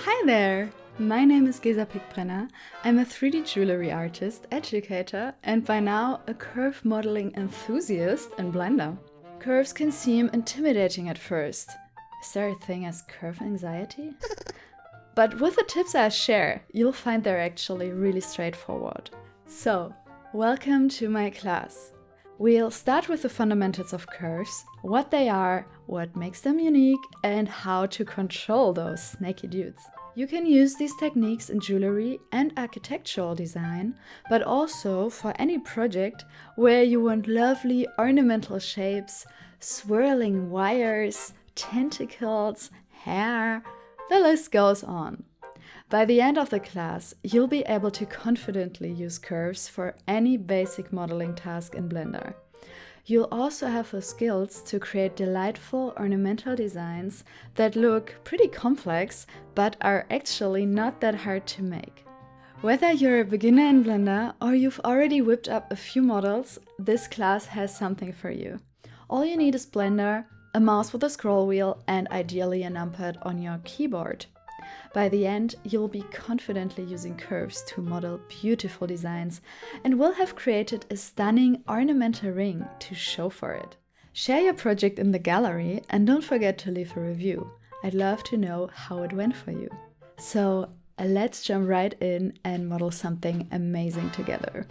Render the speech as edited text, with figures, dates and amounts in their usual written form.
Hi there! My name is Gesa Pickbrenner. I'm a 3D jewelry artist, educator, and by now a curve modeling enthusiast in Blender. Curves can seem intimidating at first. Is there a thing as curve anxiety? But with the tips I share, you'll find they're actually really straightforward. So, welcome to my class. We'll start with the fundamentals of curves, what they are, what makes them unique, and how to control those snaky dudes. You can use these techniques in jewelry and architectural design, but also for any project where you want lovely ornamental shapes, swirling wires, tentacles, hair, the list goes on. By the end of the class, you'll be able to confidently use curves for any basic modeling task in Blender. You'll also have the skills to create delightful ornamental designs that look pretty complex, but are actually not that hard to make. Whether you're a beginner in Blender or you've already whipped up a few models, this class has something for you. All you need is Blender, a mouse with a scroll wheel, and ideally a numpad on your keyboard. By the end, you'll be confidently using curves to model beautiful designs and will have created a stunning ornamental ring to show for it. Share your project in the gallery and don't forget to leave a review. I'd love to know how it went for you. So let's jump right in and model something amazing together.